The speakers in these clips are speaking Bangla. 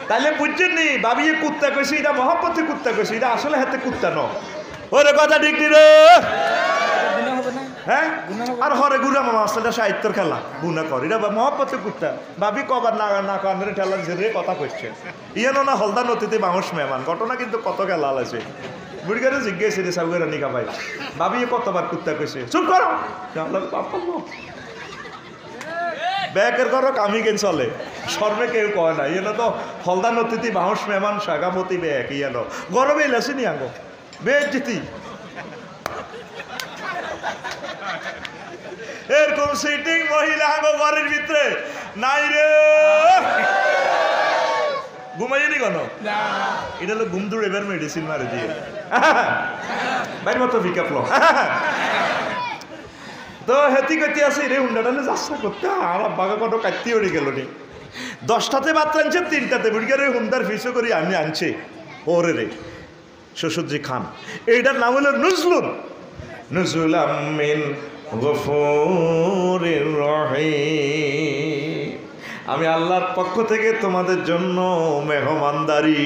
তাহলে বুঝছেন নি ভাবি কুত্তা কইছে এটা মহব্বতে কুত্তা কইছে এটা আসলে হাতে কুত্তা ন ওরে কথা ঠিক নি রে হ্যাঁ আর হরে গুড়া মামা আসলে সাহিত্যর খেলা গুনা কর এটা মহব্বতে কুত্তা ভাবি কবার না কানের ঠেলা ঝেড়ে কথা কইছে ইয়ানো না হলদা নদীতে বাংশ মেহমান ঘটনা কিন্তু কত খেলা আছে বুড়িগারে জিজ্ঞেস রে সাউগের নিকা ভাই ভাবি কতবার কুত্তা কইছে চুপ করো ব্যাকের করো কামি কেন চলে শর্মে কেউ কয় না ইয়ে তো হলদা নদীতে বাংশ মেহমান সাগামতি ব্যাক ইয়ানো গরমে এলাসি নি আঙ্গো বেশ জিতি এরকম সিটিং মহিলা আঙ্গো ঘরের ভিতরে নাই রে ঘুমাইনি কেন এটা হলো ঘুম দূর এবার মেডিসিন মারে দিয়ে বাইর মতো বিকাপলো তো হেতি গতি আছে রে হুন্ডাটা যাত্রা করতে আর বাঘা কত কাটতে উড়ে গেল নি 10টাতে মাত্র আনছে 3টাতে বুড়িগারে হুন্ডার ফিসো করি আমি আনছি ওরে রে শ্বশুরজি খান এইটার নাম হলো নজরুল আমিন গফুরির রহিম আমি আল্লাহর পক্ষ থেকে তোমাদের জন্য মেহমানদারি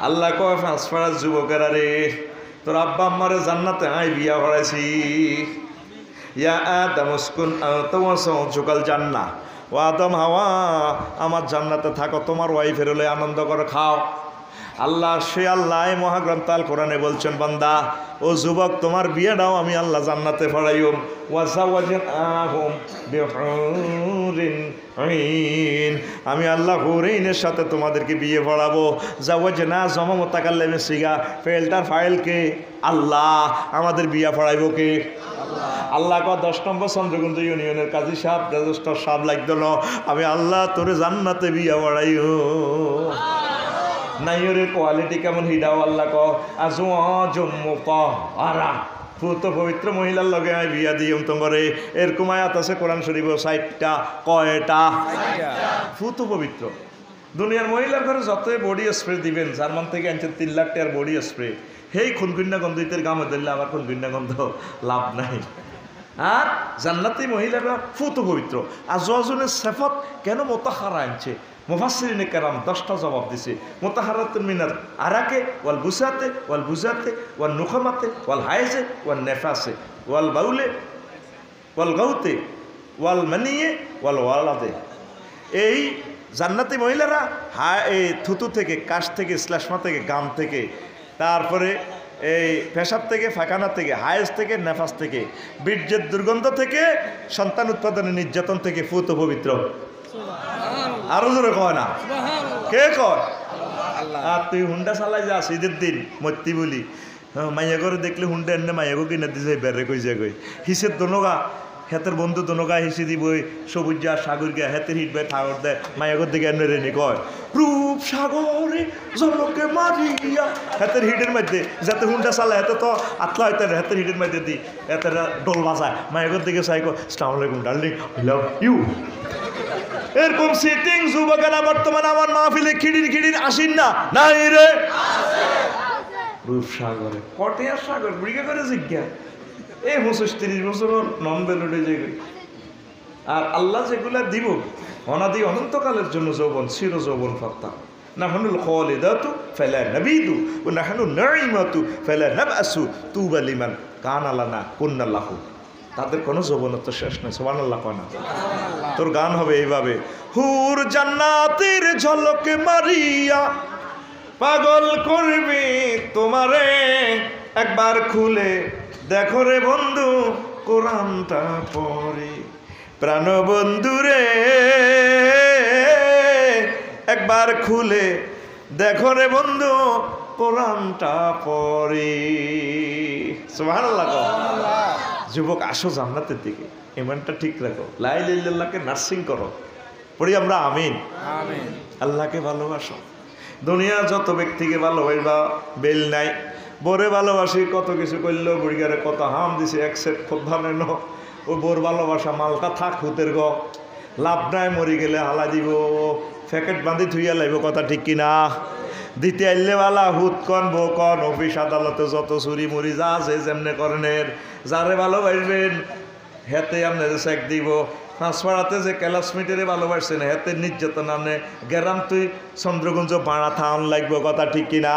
আল্লাহ কয় ফাঁসফাড়া যুবকেরা রে তোর আব্বা আম্মারে জান্নাতে আই বিয়া করাইছি ইয়া আদম উসকুন তোমার সৌচকাল জান্না ও আদম হাওয়া আমার জান্নাতে থাকো তোমার ওয়াইফের হলে আনন্দ করে খাও আল্লাহ সে আল্লাহ মহাগ্রন্থ আল কোরআনে বলছেন বান্দা ও যুবক তোমার বিয়েটাও আমি আল্লাহ জান্নাতে পড়াইম ওয়াজাওয়াজনাহুম বিহুরিন আইন আমি আল্লাহ হুরাইনের সাথে তোমাদেরকে বিয়ে পড়াবো জাওয়াজনা জমা মুতাকাল্লিমে সিগা ফেলটার ফাইলকে আল্লাহ আমাদের বিয়ে পড়াইবো কে আল্লাহ ক 10 নম্বর চন্দ্রকুঞ্জ ইউনিয়নের কাজী সাহেব রেজিস্ট্রার সাহেব লাগতো না আমি আল্লাহ তোরে জান্নাতে বিয়ে পড়াইও নাইয়ের কোয়ালিটি কেমন হিডাও আল্লাহ ক আজওয়াজুমুতাহহারা পুত পবিত্র মহিলার লগে আমি বিয়া দিম তোমারে এরকম আয়াত আছে কোরআন শরীফে 60টা কয়টা পুত পবিত্র দুনিয়ার মহিলার ঘরে যতই বডি স্প্রে দিবেন জার্মান থেকে আনছেন 3 লাখ টাকার বডি স্প্রে হেই খুনগুন্না গন্ধইতের গামে দিলে আমার খুনগুন্না গন্ধ লাভ নাই আর জান্নাতি মহিলারা পুত পবিত্র আজওয়াজুনের সিফাত কেন মুতাহহারা আনছে মুফাসসিরিনে কেরাম 10টা জবাব দিছে মুতাহহারাতুন মিনাল আরাকে ওয়াল বুসাতে ওয়াল বুজাতে ওয়াল নুখামাতে ওয়াল হাইজে ওয়াল নেফাসে ওয়াল বাউলে ওয়াল গাউতে ওয়াল মানিয়ে ওয়াল ওয়ালাদে এই জান্নাতি মহিলারা এই থুতু থেকে কাশ থেকে শ্লেষ্মা থেকে গাম থেকে তারপরে এই পেশাব থেকে ফাঁকানা থেকে হায়েজ থেকে নেফাস থেকে বীর্যের দুর্গন্ধ থেকে সন্তান উৎপাদনের নির্যাতন থেকে পুত পবিত্র আরো জোরে কয় না কে কয় আর তুই হুন্ডা চালাই যা ঈদের দিন মত্তি বলি মাইয়া করে দেখলে হুন্ডা এনে মাইয়াগো কিনে দিছে বেড়ে কই যে কই হিসের দনগা হেতের বন্ধু দনগা হিসি দিবই সবুজ যা সাগর গিয়া হেতের হিট বাই ঠাগর দেয় মাইয়াগোর দিকে এনে রেনি কয় রূপ সাগরে জলকে মারিয়া হেতের হিটের মধ্যে যাতে হুন্ডা চালায় এত তো আতলা হইতে হেতের হিটের মধ্যে দি এতের ডোল বাজায় মাইয়াগোর দিকে চাই কো আসসালামু আলাইকুম ডার্লিং আই লাভ ইউ এরকম সিটিং যুবকেরা বর্তমানে আমার মাহফিলে খিড়ির আসিন না নাই রে রূপসাগরে কটিয়ার সাগর ব্রিগে করে জিজ্ঞা এই 25-30 বছর নন বেলুডে যে আর আল্লাহ যেগুলা দিব অনাদি অনন্তকালের জন্য যৌবন চির যৌবন ফত্তা নাহনুল খালিদাতু ফালা নাবিদু ওয়া নাহনু নাঈমাতু ফালা নাবআসু তুবা লিমান কানা লানা কুন্না লাহু তাদের কোনো যৌবনত্ব শেষ নেই সুবহানাল্লাহ কয় না তোর গান হবে এইভাবে হুর জান্নাতের ঝলকে মারিয়া পাগল করবে তোমারে একবার খুলে দেখো রে বন্ধু কোরআনটা পড়ে প্রাণ বন্ধু রে একবার খুলে দেখো রে বন্ধু কোরআনটা পড়ে সুবহানাল্লাহ যুবক আসো জান্নাতের দিকে ইমানটা ঠিক রাখো লা ইলাহা ইল্লাল্লাহকে নার্সিং করো পড়ি আমরা আমিন আমিন আল্লাহকে ভালোবাসো দুনিয়া যত ব্যক্তিকে ভালোবাসবা বেল নাই বরে ভালোবাসি কত কিছু করলো বুড়িগারে কত হাম দিছে একসেট খুব ভালো ন ও বোর ভালোবাসা মালটা থাক হুতের গ লাভ নাই মরি গেলে হালা দিব প্যাকেট বাঁধি থুইয়া লাগব কথা ঠিক কিনা দিতে আইলে বালা হুত কন বো কন অফিস আদালতে যত চুরি মুড়ি যা আছে যেমনে করেনের যারে ভালোবাসবেন হেতে আপনাদের চেক দিব ফাঁসপাড়াতে যে ক্লাসমেটেরে ভালোবাসছেন হাতে নির্যাতন আনে গেরাম তুই চন্দ্রগঞ্জ বাড়া থাউন লাগবে কথা ঠিক কিনা